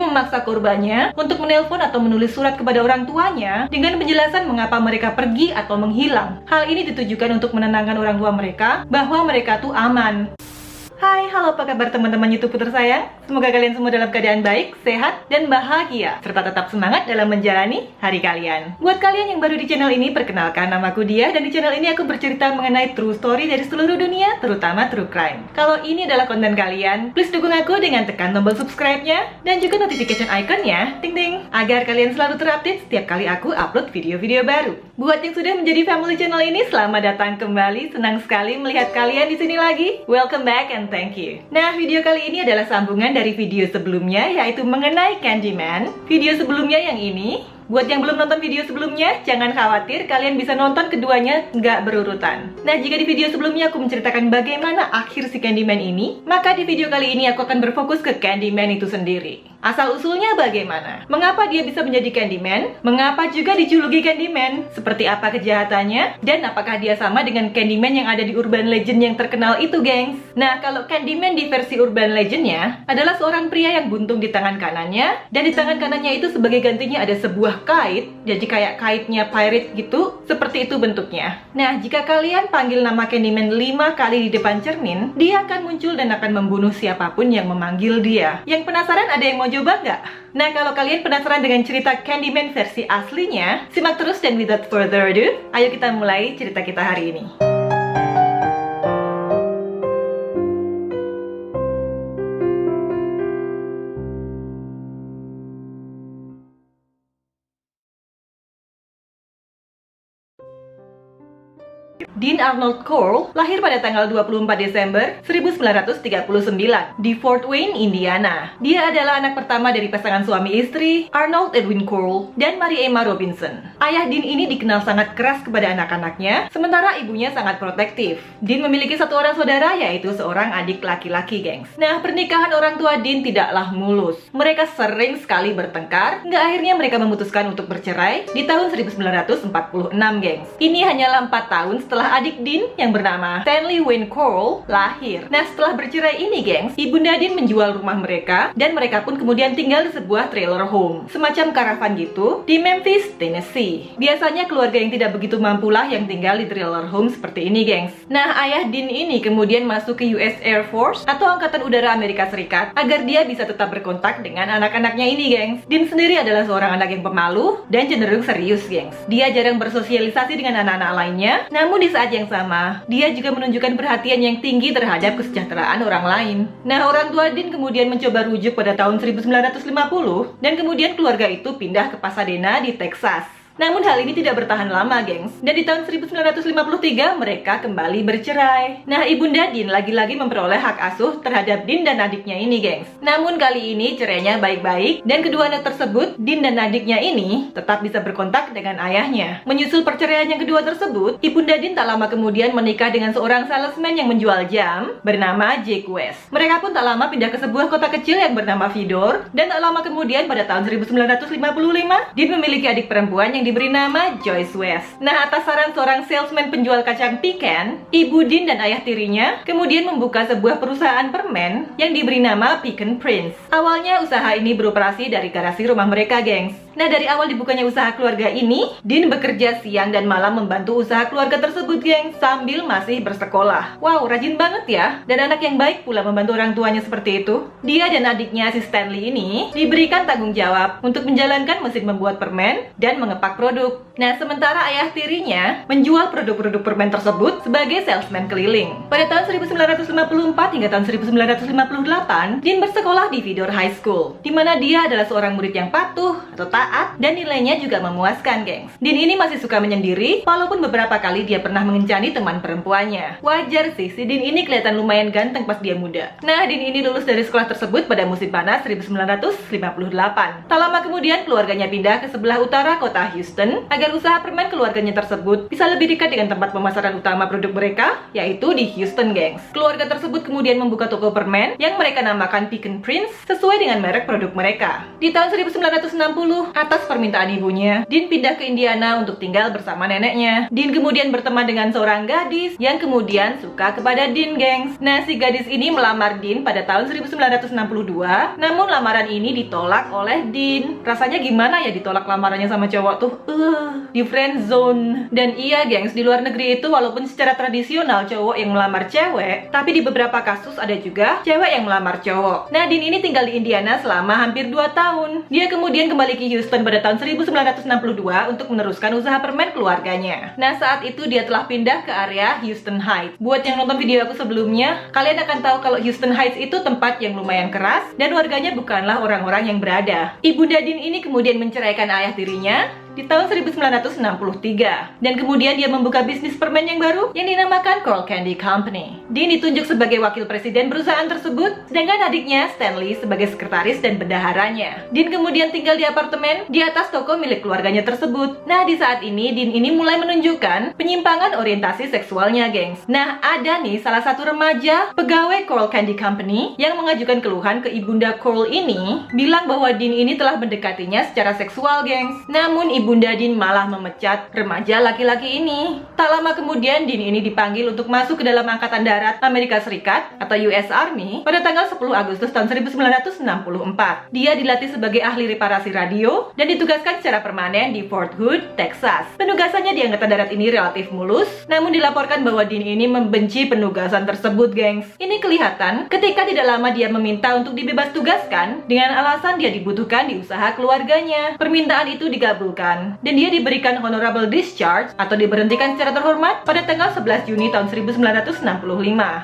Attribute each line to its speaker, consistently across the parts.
Speaker 1: memaksa korbannya untuk menelpon atau menulis surat kepada orang tuanya dengan penjelasan mengapa mereka pergi atau menghilang. Hal ini ditujukan untuk menenangkan orang tua mereka bahwa mereka tuh aman. Hai, halo, apa kabar teman-teman YouTube tersayang? Semoga kalian semua dalam keadaan baik, sehat, dan bahagia, serta tetap semangat dalam menjalani hari kalian. Buat kalian yang baru di channel ini, perkenalkan, namaku Dia, dan di channel ini aku bercerita mengenai true story dari seluruh dunia, terutama true crime. Kalau ini adalah konten kalian, please dukung aku dengan tekan tombol subscribe-nya, dan juga notification icon-nya, ting-ting, agar kalian selalu terupdate setiap kali aku upload video-video baru. Buat yang sudah menjadi family channel ini, selamat datang kembali, senang sekali melihat kalian di sini lagi. Welcome back and thank you. Nah, video kali ini adalah sambungan dari video sebelumnya, yaitu mengenai Candyman. Video sebelumnya yang ini, buat yang belum nonton video sebelumnya, jangan khawatir, kalian bisa nonton keduanya nggak berurutan. Nah, jika di video sebelumnya aku menceritakan bagaimana akhir si Candyman ini, maka di video kali ini aku akan berfokus ke Candyman itu sendiri. Asal-usulnya bagaimana? Mengapa dia bisa menjadi Candyman? Mengapa juga dijuluki Candyman? Seperti apa kejahatannya? Dan apakah dia sama dengan Candyman yang ada di urban legend yang terkenal itu, gengs? Nah, kalau Candyman di versi urban legendnya adalah seorang pria yang buntung di tangan kanannya, dan di tangan kanannya itu sebagai gantinya ada sebuah kait, jadi kayak kaitnya pirate gitu, seperti itu bentuknya. Nah, jika kalian panggil nama Candyman 5 kali di depan cermin, dia akan muncul dan akan membunuh siapapun yang memanggil dia. Yang penasaran, ada yang mau coba nggak? Nah, kalau kalian penasaran dengan cerita Candyman versi aslinya, simak terus dan without further ado, ayo kita mulai cerita kita hari ini. Dean Arnold Cole lahir pada tanggal 24 Desember 1939 di Fort Wayne, Indiana. Dia adalah anak pertama dari pasangan suami istri Arnold Edwin Cole dan Mary Emma Robinson. Ayah Dean ini dikenal sangat keras kepada anak-anaknya, sementara ibunya sangat protektif. Dean memiliki satu orang saudara, yaitu seorang adik laki-laki, gengs. Nah, pernikahan orang tua Dean tidaklah mulus. Mereka sering sekali bertengkar, hingga akhirnya mereka memutuskan untuk bercerai di tahun 1946, gengs. Ini hanyalah 4 tahun setelah adik Dean yang bernama Stanley Wayne Cole lahir. Nah, setelah bercerai ini, gengs, ibunda Dean menjual rumah mereka dan mereka pun kemudian tinggal di sebuah trailer home, semacam karavan gitu, di Memphis, Tennessee. Biasanya keluarga yang tidak begitu mampulah yang tinggal di trailer home seperti ini, gengs. Nah, ayah Dean ini kemudian masuk ke US Air Force atau Angkatan Udara Amerika Serikat agar dia bisa tetap berkontak dengan anak-anaknya ini, gengs. Dean sendiri adalah seorang anak yang pemalu dan cenderung serius, gengs. Dia jarang bersosialisasi dengan anak-anak lainnya, namun di saat yang sama, dia juga menunjukkan perhatian yang tinggi terhadap kesejahteraan orang lain. Nah, orang tua Dean kemudian mencoba rujuk pada tahun 1950 dan kemudian keluarga itu pindah ke Pasadena di Texas. Namun hal ini tidak bertahan lama, gengs. Dan di tahun 1953 mereka kembali bercerai. Nah, ibunda Dean lagi-lagi memperoleh hak asuh terhadap Dean dan adiknya ini, gengs. Namun kali ini cerainya baik-baik dan kedua anak tersebut, Dean dan adiknya ini, tetap bisa berkontak dengan ayahnya. Menyusul perceraian yang kedua tersebut, ibunda Dean tak lama kemudian menikah dengan seorang salesman yang menjual jam bernama Jake West. Mereka pun tak lama pindah ke sebuah kota kecil yang bernama Vidor, dan tak lama kemudian pada tahun 1955, Dean memiliki adik perempuan yang diberi nama Joyce West. Nah, atas saran seorang salesman penjual kacang pecan, ibu Dean dan ayah tirinya kemudian membuka sebuah perusahaan permen yang diberi nama Pecan Prince. Awalnya usaha ini beroperasi dari garasi rumah mereka, gengs. Nah, dari awal dibukanya usaha keluarga ini, Dean bekerja siang dan malam membantu usaha keluarga tersebut, gengs, sambil masih bersekolah. Wow, rajin banget ya. Dan anak yang baik pula membantu orang tuanya seperti itu. Dia dan adiknya si Stanley ini diberikan tanggung jawab untuk menjalankan mesin membuat permen dan mengepak produk. Nah, sementara ayah tirinya menjual produk-produk permen tersebut sebagai salesman keliling. Pada tahun 1954 hingga tahun 1958, Dean bersekolah di Vidor High School, di mana dia adalah seorang murid yang patuh atau taat dan nilainya juga memuaskan, gengs. Dean ini masih suka menyendiri, walaupun beberapa kali dia pernah mengencani teman perempuannya. Wajar sih, si Dean ini kelihatan lumayan ganteng pas dia muda. Nah, Dean ini lulus dari sekolah tersebut pada musim panas 1958. Tak lama kemudian keluarganya pindah ke sebelah utara kota Houston. Houston agar usaha permen keluarganya tersebut bisa lebih dekat dengan tempat pemasaran utama produk mereka, yaitu di Houston, gengs. Keluarga tersebut kemudian membuka toko permen yang mereka namakan Pecan Prince sesuai dengan merek produk mereka. Di tahun 1960, atas permintaan ibunya, Dean pindah ke Indiana untuk tinggal bersama neneknya. Dean kemudian berteman dengan seorang gadis yang kemudian suka kepada Dean, gengs. Nah, si gadis ini melamar Dean pada tahun 1962, namun lamaran ini ditolak oleh Dean. Rasanya gimana ya ditolak lamarannya sama cowok tuh? Di friend zone. Dan iya, gengs, di luar negeri itu walaupun secara tradisional cowok yang melamar cewek, tapi di beberapa kasus ada juga cewek yang melamar cowok. Nah, Dean ini tinggal di Indiana selama hampir 2 tahun. Dia kemudian kembali ke Houston pada tahun 1962 untuk meneruskan usaha permen keluarganya. Nah, saat itu dia telah pindah ke area Houston Heights. Buat yang nonton video aku sebelumnya, kalian akan tahu kalau Houston Heights itu tempat yang lumayan keras dan warganya bukanlah orang-orang yang berada. Ibunda Dean ini kemudian menceraikan ayah tirinya di tahun 1963, dan kemudian dia membuka bisnis permen yang baru yang dinamakan Coral Candy Company. Dean ditunjuk sebagai wakil presiden perusahaan tersebut, sedangkan adiknya Stanley sebagai sekretaris dan bendaharanya. Dean kemudian tinggal di apartemen di atas toko milik keluarganya tersebut. Nah, di saat ini Dean ini mulai menunjukkan penyimpangan orientasi seksualnya, gengs. Nah, ada nih salah satu remaja pegawai Coral Candy Company yang mengajukan keluhan ke ibunda Coral ini, bilang bahwa Dean ini telah mendekatinya secara seksual, gengs. Namun ibunda Dean malah memecat remaja laki-laki ini. Tak lama kemudian Dean ini dipanggil untuk masuk ke dalam Angkatan Darat Amerika Serikat atau US Army pada tanggal 10 Agustus tahun 1964. Dia dilatih sebagai ahli reparasi radio dan ditugaskan secara permanen di Fort Hood, Texas. Penugasannya di Angkatan Darat ini relatif mulus, namun dilaporkan bahwa Dean ini membenci penugasan tersebut, gengs. Ini kelihatan ketika tidak lama dia meminta untuk dibebas tugaskan dengan alasan dia dibutuhkan di usaha keluarganya. Permintaan itu dikabulkan dan dia diberikan honorable discharge atau diberhentikan secara terhormat pada tanggal 11 Juni tahun 1965,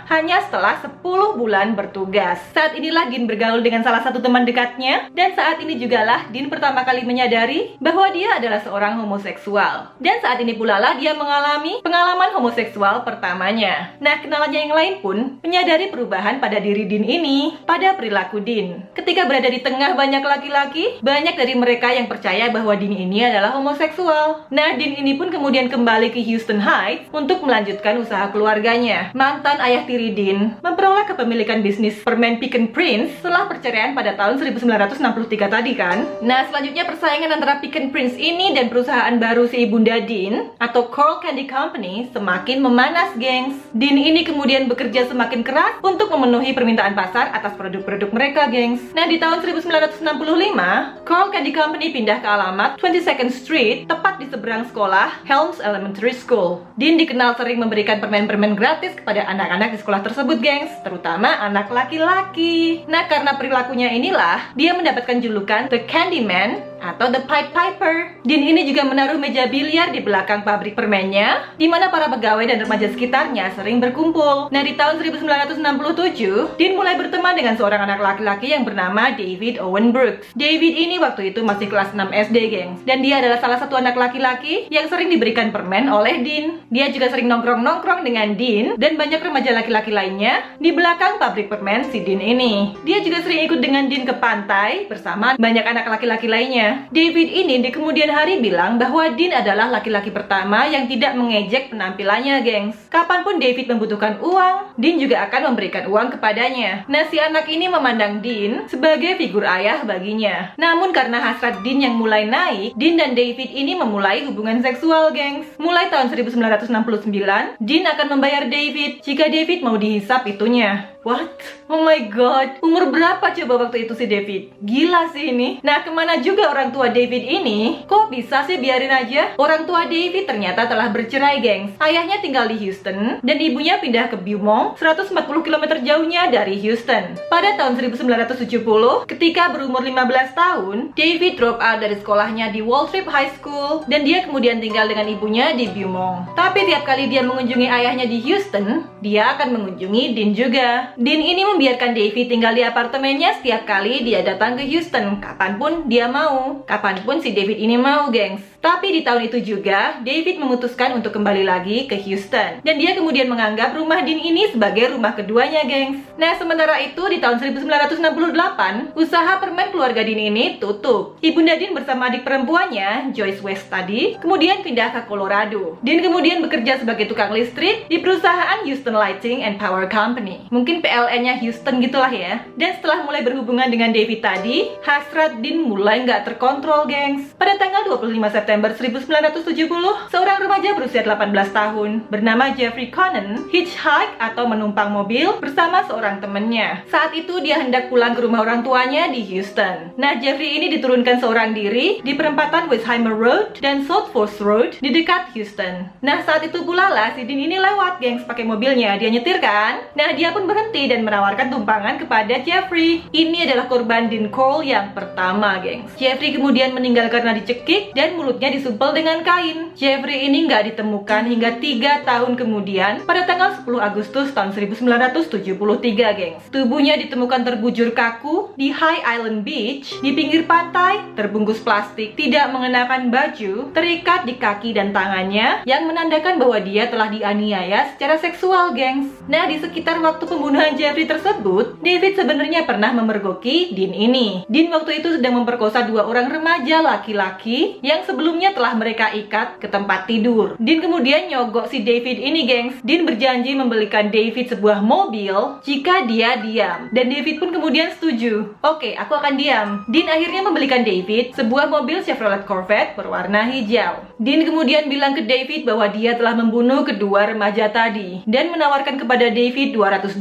Speaker 1: hanya setelah 10 bulan bertugas. Saat inilah Dean bergaul dengan salah satu teman dekatnya, dan saat ini jugalah Dean pertama kali menyadari bahwa dia adalah seorang homoseksual. Dan saat ini pula lah dia mengalami pengalaman homoseksual pertamanya. Nah, kenalannya yang lain pun menyadari perubahan pada diri Dean ini, pada perilaku Dean. Ketika berada di tengah banyak laki-laki, banyak dari mereka yang percaya bahwa Dean ini adalah homoseksual. Nah, Dean ini pun kemudian kembali ke Houston Heights untuk melanjutkan usaha keluarganya. Mantan ayah tiri Dean memperoleh kepemilikan bisnis permen Pecan Prince setelah perceraian pada tahun 1963 tadi kan. Nah, selanjutnya persaingan antara Pecan Prince ini dan perusahaan baru si ibunda Dean atau Coral Candy Company semakin memanas, gengs. Dean ini kemudian bekerja semakin keras untuk memenuhi permintaan pasar atas produk-produk mereka, gengs. Nah, di tahun 1965, Coral Candy Company pindah ke alamat 22nd Street, tepat di seberang sekolah Helms Elementary School. Dean dikenal sering memberikan permen-permen gratis kepada anak-anak di sekolah tersebut, gengs, terutama anak laki-laki. Nah, karena perilakunya inilah, dia mendapatkan julukan The Candyman atau The Pied Piper. Dean ini juga menaruh meja biliar di belakang pabrik permennya, di mana para pegawai dan remaja sekitarnya sering berkumpul. Nah, di tahun 1967, Dean mulai berteman dengan seorang anak laki-laki yang bernama David Owen Brooks. David ini waktu itu masih kelas 6 SD, gengs, dan dia adalah salah satu anak laki-laki yang sering diberikan permen oleh Dean. Dia juga sering nongkrong-nongkrong dengan Dean dan banyak remaja laki-laki lainnya di belakang pabrik permen si Dean ini. Dia juga sering ikut dengan Dean ke pantai bersama banyak anak laki-laki lainnya. David ini di kemudian hari bilang bahwa Dean adalah laki-laki pertama yang tidak mengejek penampilannya, gengs. Kapanpun David membutuhkan uang, Dean juga akan memberikan uang kepadanya. Nah, si anak ini memandang Dean sebagai figur ayah baginya. Namun karena hasrat Dean yang mulai naik, Dean dan David ini memulai hubungan seksual, gengs. Mulai tahun 1969, Dean akan membayar David jika David mau dihisap itunya. What? Oh my god, umur berapa coba waktu itu si David? Gila sih ini. Nah, kemana juga orang tua David ini? Kok bisa sih biarin aja? Orang tua David ternyata telah bercerai, gengs. Ayahnya tinggal di Houston dan ibunya pindah ke Beaumont, 140 km jauhnya dari Houston. Pada tahun 1970, ketika berumur 15 tahun, David drop out dari sekolahnya di Waltrip High School dan dia kemudian tinggal dengan ibunya di Beaumont. Tapi tiap kali dia mengunjungi ayahnya di Houston, dia akan mengunjungi Dean juga. Dean ini membiarkan David tinggal di apartemennya setiap kali dia datang ke Houston, kapanpun dia mau, kapanpun si David ini mau, gengs. Tapi di tahun itu juga, David memutuskan untuk kembali lagi ke Houston. Dan dia kemudian menganggap rumah Dean ini sebagai rumah keduanya, gengs. Nah, sementara itu di tahun 1968, usaha permen keluarga Dean ini tutup. Ibunda Dean bersama adik perempuannya, Joyce West tadi, kemudian pindah ke Colorado. Dean kemudian bekerja sebagai tukang listrik di perusahaan Houston Lighting and Power Company. Mungkin PLN-nya Houston gitulah ya. Dan setelah mulai berhubungan dengan David tadi, hasrat Dean mulai nggak terkontrol, gengs. Pada tanggal 25 September 1970, seorang remaja berusia 18 tahun bernama Jeffrey Conan hitchhike atau menumpang mobil bersama seorang temannya. Saat itu dia hendak pulang ke rumah orang tuanya di Houston. Nah, Jeffrey ini diturunkan seorang diri di perempatan Westheimer Road dan South Fourth Road di dekat Houston. Nah, saat itu pula lah si Dean ini lewat, gengs, pakai mobilnya. Dia nyetir kan? Nah, dia pun berhenti dan menawarkan tumpangan kepada Jeffrey. Ini adalah korban Dean Corll yang pertama, gengs. Jeffrey kemudian meninggal karena dicekik dan mulutnya disumpel dengan kain. Jeffrey ini nggak ditemukan hingga 3 tahun kemudian pada tanggal 10 Agustus tahun 1973, gengs. Tubuhnya ditemukan terbujur kaku di High Island Beach di pinggir pantai, terbungkus plastik, tidak mengenakan baju, terikat di kaki dan tangannya yang menandakan bahwa dia telah dianiaya secara seksual, gengs. Nah, di sekitar waktu pembunuhan Jeffrey tersebut, David sebenarnya pernah memergoki Dean ini. Dean waktu itu sedang memperkosa 2 orang remaja laki-laki yang sebelumnya telah mereka ikat ke tempat tidur. Dean kemudian nyogok si David ini, gengs. Dean berjanji membelikan David sebuah mobil jika dia diam. Dan David pun kemudian setuju. Oke, aku akan diam. Dean akhirnya membelikan David sebuah mobil Chevrolet Corvette berwarna hijau. Dean kemudian bilang ke David bahwa dia telah membunuh kedua remaja tadi dan menawarkan kepada David $200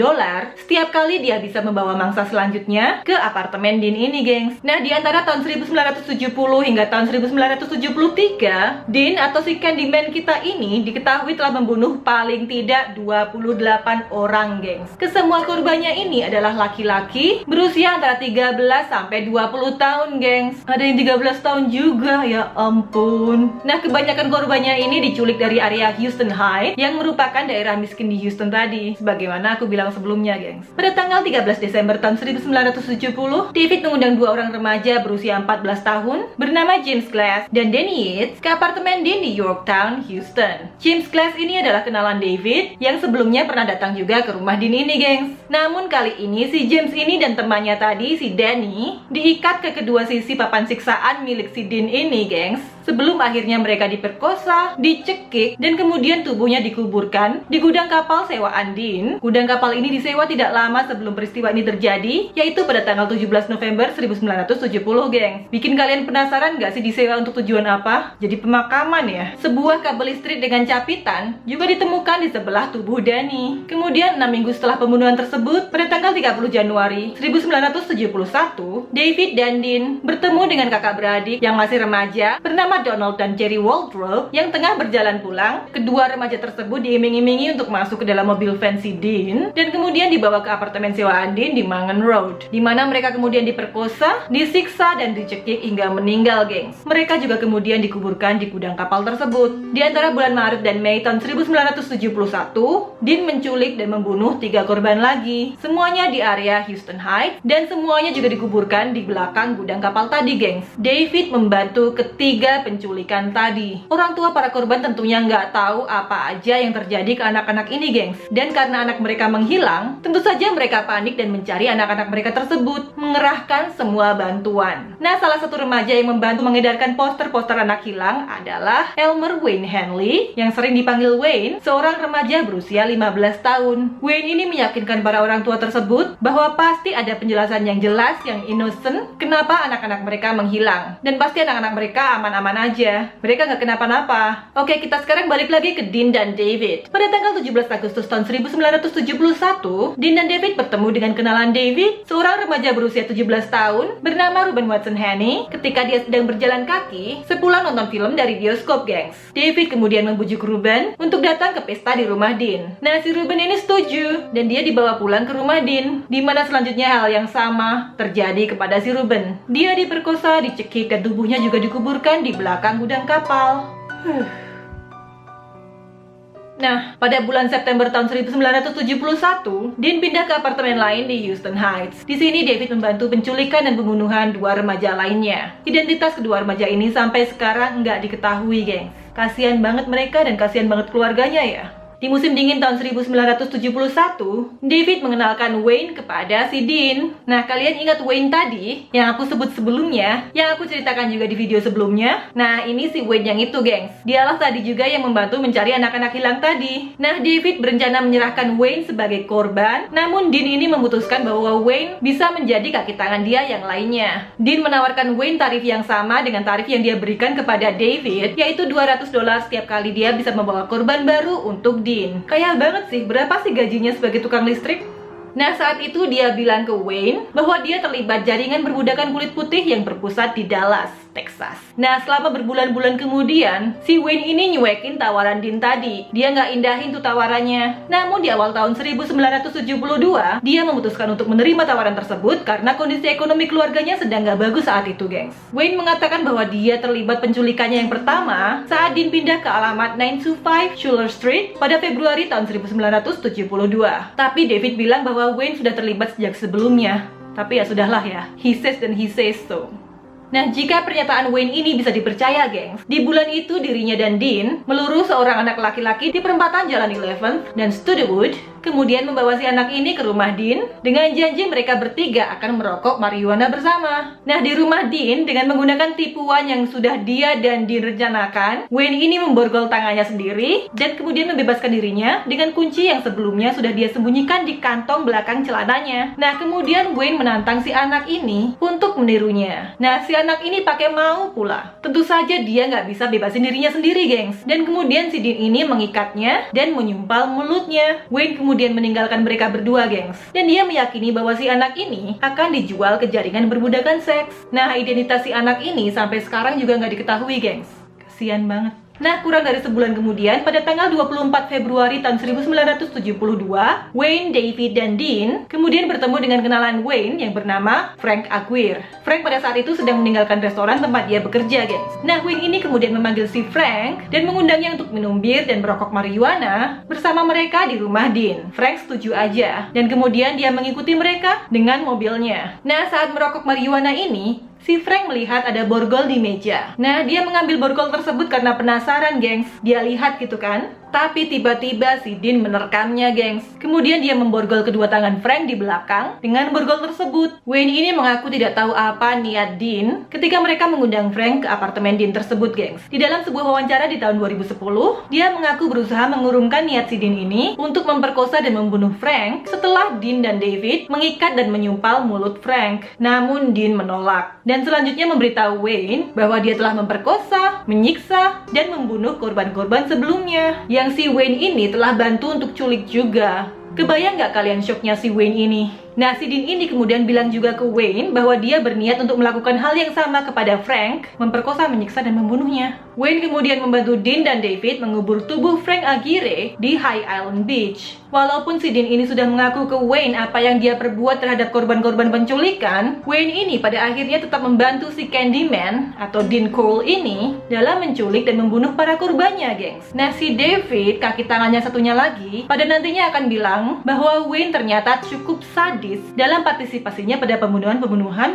Speaker 1: setiap kali dia bisa membawa mangsa selanjutnya ke apartemen Dean ini, gengs. Nah, di antara tahun 1970 hingga tahun 1973, Dean atau si Candyman kita ini diketahui telah membunuh paling tidak 28 orang, gengs. Kesemua korbannya ini adalah laki-laki berusia antara 13 sampai 20 tahun, gengs. Ada yang 13 tahun juga, ya ampun. Nah, kebanyakan korbannya ini diculik dari area Houston Heights yang merupakan daerah miskin di Houston tadi, sebagaimana aku bilang sebelumnya, gengs. Pada tanggal 13 Desember tahun 1970, David mengundang 2 orang remaja berusia 14 tahun bernama James Glass dan Danny Yates ke apartemen Dean di Yorktown, Houston. James Glass ini adalah kenalan David yang sebelumnya pernah datang juga ke rumah Dean ini, gengs. Namun kali ini si James ini dan temannya tadi, si Danny, diikat ke kedua sisi papan siksaan milik si Dean ini, gengs. Sebelum akhirnya mereka diperkosa, dicekik, dan kemudian tubuhnya dikuburkan di gudang kapal sewaan Dean. Gudang kapal ini disewa tidak lama sebelum peristiwa ini terjadi, yaitu pada tanggal 17 November 1970, gengs. Bikin kalian penasaran nggak sih disewa untuk tujuan apa? Jadi pemakaman ya? Sebuah kabel listrik dengan capitan juga ditemukan di sebelah tubuh Danny. Kemudian 6 minggu setelah pembunuhan tersebut, pada tanggal 30 Januari 1971, David dan Dean bertemu dengan kakak beradik yang masih remaja bernama Donald dan Jerry Waldrop yang tengah berjalan pulang. Kedua remaja tersebut diiming-imingi untuk masuk ke dalam mobil fancy Dean dan kemudian dibawa ke apartemen sewaan Dean di Mangan Road, di mana mereka kemudian diperkosa, disiksa, dan dicekik hingga meninggal, gengs. Mereka juga kemudian dikuburkan di gudang kapal tersebut. Di antara bulan Maret dan Mei tahun 1971, Dean menculik dan membunuh 3 korban lagi. Semuanya di area Houston Heights dan semuanya juga dikuburkan di belakang gudang kapal tadi, gengs. David membantu ketiga penculikan tadi. Orang tua para korban tentunya nggak tahu apa aja yang terjadi ke anak-anak ini, gengs. Dan karena anak mereka menghilang, tentu saja mereka panik dan mencari anak-anak mereka tersebut, mengerahkan semua bantuan. Nah, salah satu remaja yang membantu mengedarkan poster-poster anak hilang adalah Elmer Wayne Henley, yang sering dipanggil Wayne, seorang remaja berusia 15 tahun. Wayne ini meyakinkan para orang tua tersebut bahwa pasti ada penjelasan yang jelas, yang innocent, kenapa anak-anak mereka menghilang. Dan pasti anak-anak mereka aman-aman aja. Mereka nggak kenapa-napa. Oke, kita sekarang balik lagi ke Dean dan David. Pada tanggal 17 Agustus tahun 1971, Dean dan David bertemu dengan kenalan David, seorang remaja berusia 17 tahun bernama Ruben Watson Haney, ketika dia sedang berjalan kaki sepulang nonton film dari bioskop, gengs. David kemudian membujuk Ruben untuk datang ke pesta di rumah Dean. Nah, si Ruben ini setuju dan dia dibawa pulang ke rumah Dean, di mana selanjutnya hal yang sama terjadi kepada si Ruben. Dia diperkosa, dicekik, dan tubuhnya juga dikuburkan di belakang gudang kapal. Nah, pada bulan September tahun 1971, Dean pindah ke apartemen lain di Houston Heights. Di sini David membantu penculikan dan pembunuhan 2 remaja lainnya. Identitas kedua remaja ini sampai sekarang nggak diketahui, gengs. Kasian banget mereka dan kasian banget keluarganya ya. Di musim dingin tahun 1971, David mengenalkan Wayne kepada si Dean. Nah, kalian ingat Wayne tadi yang aku sebut sebelumnya, yang aku ceritakan juga di video sebelumnya? Nah, ini si Wayne yang itu, gengs. Dialah tadi juga yang membantu mencari anak-anak hilang tadi. Nah, David berencana menyerahkan Wayne sebagai korban, namun Dean ini memutuskan bahwa Wayne bisa menjadi kaki tangan dia yang lainnya. Dean menawarkan Wayne tarif yang sama dengan tarif yang dia berikan kepada David, yaitu $200 setiap kali dia bisa membawa korban baru untuk Dean. Kaya banget sih, berapa sih gajinya sebagai tukang listrik? Nah, saat itu dia bilang ke Wayne bahwa dia terlibat jaringan perbudakan kulit putih yang berpusat di Dallas, Texas. Nah, selama berbulan-bulan kemudian, si Wayne ini nyuekin tawaran Dean tadi. Dia nggak indahin tuh tawarannya. Namun di awal tahun 1972, dia memutuskan untuk menerima tawaran tersebut karena kondisi ekonomi keluarganya sedang nggak bagus saat itu, gengs. Wayne mengatakan bahwa dia terlibat penculikannya yang pertama saat Dean pindah ke alamat 925 Schuler Street pada Februari tahun 1972. Tapi David bilang bahwa Wayne sudah terlibat sejak sebelumnya. Tapi ya sudahlah ya, he says dan he says so. Nah, jika pernyataan Wayne ini bisa dipercaya, gengs, di bulan itu dirinya dan Dean meluru seorang anak laki-laki di perempatan Jalan 11 dan Studwood, kemudian membawa si anak ini ke rumah Dean dengan janji mereka bertiga akan merokok marijuana bersama. Nah, di rumah Dean dengan menggunakan tipuan yang sudah dia dan Dean rencanakan, Wayne ini memborgol tangannya sendiri dan kemudian membebaskan dirinya dengan kunci yang sebelumnya sudah dia sembunyikan di kantong belakang celananya. Nah, kemudian Wayne menantang si anak ini untuk menirunya. Nah, si anak ini pakai mau pula. Tentu saja dia nggak bisa bebasin dirinya sendiri, gengs. Dan kemudian si Dean ini mengikatnya dan menyumpal mulutnya. Wayne kemudian meninggalkan mereka berdua, gengs. Dan dia meyakini bahwa si anak ini akan dijual ke jaringan perbudakan seks. Nah, identitas si anak ini sampai sekarang juga nggak diketahui, gengs. Kasian banget. Nah, kurang dari sebulan kemudian, pada tanggal 24 Februari tahun 1972, Wayne, David, dan Dean kemudian bertemu dengan kenalan Wayne yang bernama Frank Aguirre. Frank pada saat itu sedang meninggalkan restoran tempat dia bekerja, gengs. Nah, Wayne ini kemudian memanggil si Frank dan mengundangnya untuk minum bir dan merokok marijuana bersama mereka di rumah Dean. Frank setuju aja, dan kemudian dia mengikuti mereka dengan mobilnya. Nah, saat merokok marijuana ini, si Frank melihat ada borgol di meja. Nah, dia mengambil borgol tersebut karena penasaran, gengs. Dia lihat gitu kan. Tapi tiba-tiba si Dean menerkamnya, gengs. Kemudian dia memborgol kedua tangan Frank di belakang dengan borgol tersebut. Wayne ini mengaku tidak tahu apa niat Dean ketika mereka mengundang Frank ke apartemen Dean tersebut, gengs. Di dalam sebuah wawancara di tahun 2010, dia mengaku berusaha mengurungkan niat si Dean ini untuk memperkosa dan membunuh Frank setelah Dean dan David mengikat dan menyumpal mulut Frank. Namun Dean menolak. Dan selanjutnya memberitahu Wayne bahwa dia telah memperkosa, menyiksa, dan membunuh korban-korban sebelumnya. Yang si Wayne ini telah bantu untuk culik juga. Kebayang nggak kalian shocknya si Wayne ini? Nah, si Dean ini kemudian bilang juga ke Wayne bahwa dia berniat untuk melakukan hal yang sama kepada Frank, memperkosa, menyiksa, dan membunuhnya. Wayne kemudian membantu Dean dan David mengubur tubuh Frank Aguirre di High Island Beach. Walaupun si Dean ini sudah mengaku ke Wayne apa yang dia perbuat terhadap korban-korban penculikan, Wayne ini pada akhirnya tetap membantu si Candyman atau Dean Cole ini dalam menculik dan membunuh para korbannya, gengs. Nah, si David, kaki tangannya satunya lagi, pada nantinya akan bilang bahwa Wayne ternyata cukup sadis dalam partisipasinya pada pembunuhan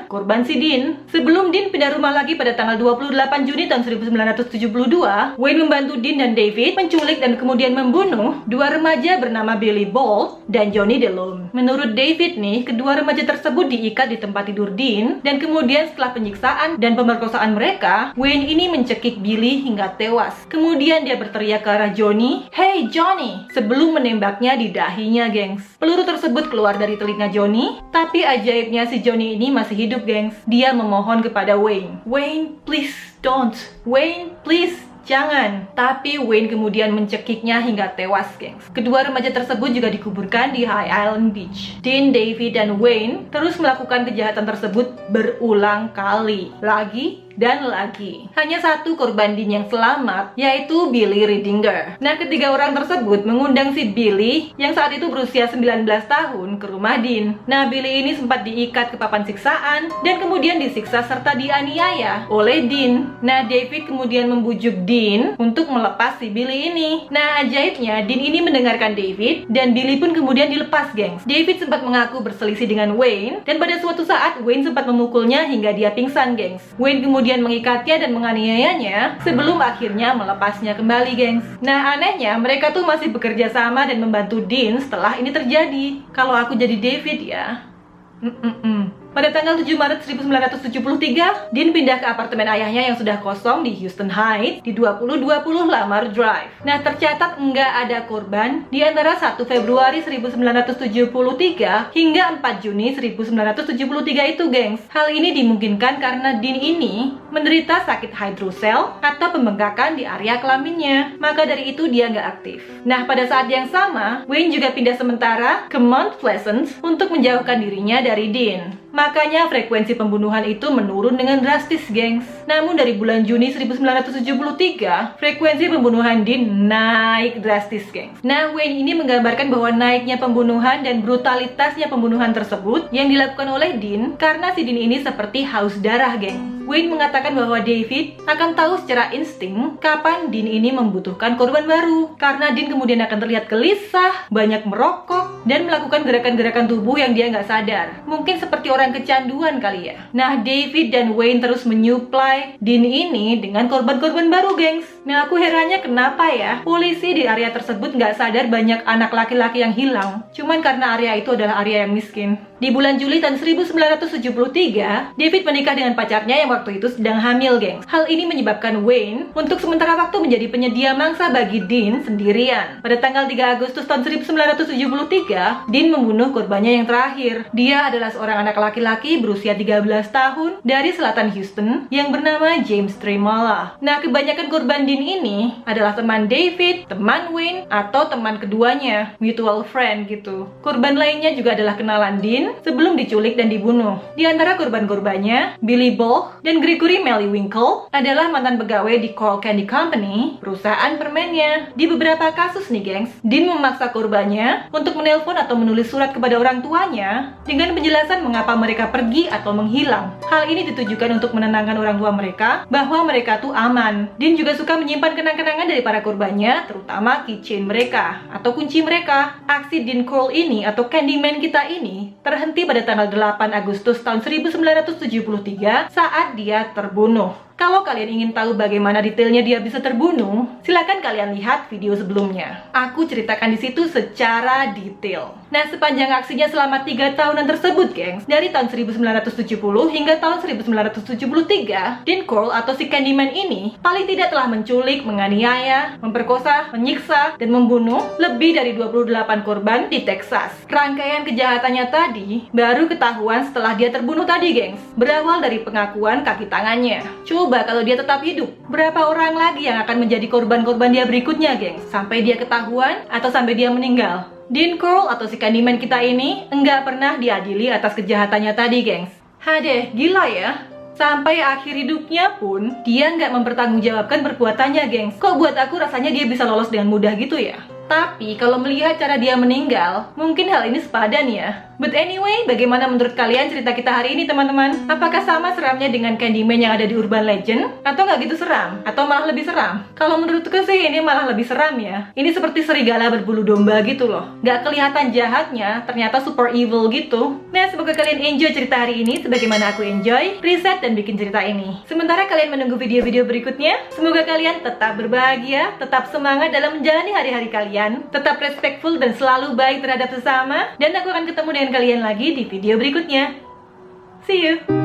Speaker 1: korban si Dean. Sebelum Dean pindah rumah lagi pada tanggal 28 Juni tahun 1972, Wayne membantu Dean dan David menculik dan kemudian membunuh 2 remaja bernama Billy Bolt dan Johnny DeLome. Menurut David nih, kedua remaja tersebut diikat di tempat tidur Dean dan kemudian setelah penyiksaan dan pemerkosaan mereka, Wayne ini mencekik Billy hingga tewas. Kemudian dia berteriak ke arah Johnny, "Hey Johnny!" sebelum menembaknya di dahinya, gengs. Peluru tersebut keluar dari telinga Johnny, tapi ajaibnya si Johnny ini masih hidup, gengs. Dia memohon kepada Wayne, "Wayne, please don't. Wayne, please jangan." Tapi Wayne kemudian mencekiknya hingga tewas, gengs. Kedua remaja tersebut juga dikuburkan di High Island Beach. Dean, David, dan Wayne terus melakukan kejahatan tersebut berulang kali. Lagi dan lagi. Hanya satu korban Dean yang selamat, yaitu Billy Ridinger. Nah, ketiga orang tersebut mengundang si Billy yang saat itu berusia 19 tahun ke rumah Dean. Nah, Billy ini sempat diikat ke papan siksaan dan kemudian disiksa serta dianiaya oleh Dean. Nah, David kemudian membujuk Dean untuk melepas si Billy ini. Nah, ajaibnya Dean ini mendengarkan David dan Billy pun kemudian dilepas, gengs. David sempat mengaku berselisih dengan Wayne dan pada suatu saat Wayne sempat memukulnya hingga dia pingsan, gengs. Wayne kemudian mengikatnya dan menganiayanya sebelum akhirnya melepasnya kembali, gengs. Nah, anehnya mereka tuh masih bekerja sama dan membantu Dean setelah ini terjadi. Kalau aku jadi David ya. Pada tanggal 7 Maret 1973, Dean pindah ke apartemen ayahnya yang sudah kosong di Houston Heights di 2020 Lamar Drive. Nah, tercatat nggak ada korban di antara 1 Februari 1973 hingga 4 Juni 1973 itu, gengs. Hal ini dimungkinkan karena Dean ini menderita sakit hydrocele atau pembengkakan di area kelaminnya. Maka dari itu dia nggak aktif. Nah, pada saat yang sama, Wayne juga pindah sementara ke Mount Pleasant untuk menjauhkan dirinya dari Dean. Makanya frekuensi pembunuhan itu menurun dengan drastis, gengs. Namun dari bulan Juni 1973, frekuensi pembunuhan Dean naik drastis, gengs. Nah, Wayne ini menggambarkan bahwa naiknya pembunuhan dan brutalitasnya pembunuhan tersebut yang dilakukan oleh Dean karena si Dean ini seperti haus darah, gengs. Wayne mengatakan bahwa David akan tahu secara insting kapan Dean ini membutuhkan korban baru. Karena Dean kemudian akan terlihat gelisah, banyak merokok, dan melakukan gerakan-gerakan tubuh yang dia nggak sadar. Mungkin seperti orang kecanduan kali ya. Nah, David dan Wayne terus menyuplai Dean ini dengan korban-korban baru, gengs. Nah, aku herannya kenapa ya polisi di area tersebut nggak sadar banyak anak laki-laki yang hilang. Cuman karena area itu adalah area yang miskin. Di bulan Juli tahun 1973, David menikah dengan pacarnya yang waktu itu sedang hamil, gengs. Hal ini menyebabkan Wayne untuk sementara waktu menjadi penyedia mangsa bagi Dean sendirian. Pada tanggal 3 Agustus tahun 1973, Dean membunuh korbannya yang terakhir. Dia adalah seorang anak laki-laki berusia 13 tahun dari selatan Houston yang bernama James Tremala. Nah, kebanyakan korban Dean ini adalah teman David, teman Wayne, atau teman keduanya, mutual friend gitu. Korban lainnya juga adalah kenalan Dean sebelum diculik dan dibunuh. Di antara korban-korbannya, Billy Bullock dan Gregory Mellywinkle adalah mantan pegawai di Coral Candy Company, perusahaan permennya. Di beberapa kasus nih, gengs, Dean memaksa korbannya untuk menelpon atau menulis surat kepada orang tuanya dengan penjelasan mengapa mereka pergi atau menghilang. Hal ini ditujukan untuk menenangkan orang tua mereka bahwa mereka tuh aman. Dean juga suka menyimpan kenang-kenangan dari para korbannya, terutama keychain mereka atau kunci mereka. Aksi Dean Corll ini atau Candyman kita ini terhenti pada tanggal 8 Agustus tahun 1973 saat dia terbunuh. Kalau kalian ingin tahu bagaimana detailnya dia bisa terbunuh, silakan kalian lihat video sebelumnya. Aku ceritakan di situ secara detail. Nah, sepanjang aksinya selama 3 tahunan tersebut, gengs, dari tahun 1970 hingga tahun 1973, Dean Corll atau si Candyman ini paling tidak telah menculik, menganiaya, memperkosa, menyiksa, dan membunuh lebih dari 28 korban di Texas. Rangkaian kejahatannya tadi baru ketahuan setelah dia terbunuh tadi, gengs. Berawal dari pengakuan kaki tangannya. Coba kalau dia tetap hidup, berapa orang lagi yang akan menjadi korban-korban dia berikutnya, gengs? Sampai dia ketahuan atau sampai dia meninggal. Dean Corll atau si Candyman kita ini enggak pernah diadili atas kejahatannya tadi, gengs. Hadeh, gila ya. Sampai akhir hidupnya pun dia nggak mempertanggungjawabkan perbuatannya, gengs. Kok buat aku rasanya dia bisa lolos dengan mudah gitu ya? Tapi kalau melihat cara dia meninggal, mungkin hal ini sepadan ya. But anyway, bagaimana menurut kalian cerita kita hari ini, teman-teman? Apakah sama seramnya dengan Candyman yang ada di Urban Legend? Atau nggak gitu seram? Atau malah lebih seram? Kalau menurutku sih ini malah lebih seram ya. Ini seperti serigala berbulu domba gitu loh. Nggak kelihatan jahatnya, ternyata super evil gitu. Nah, semoga kalian enjoy cerita hari ini sebagaimana aku enjoy riset dan bikin cerita ini. Sementara kalian menunggu video-video berikutnya, semoga kalian tetap berbahagia, tetap semangat dalam menjalani hari-hari kalian, tetap respectful dan selalu baik terhadap sesama, dan aku akan ketemu dengan kalian lagi di video berikutnya. See you!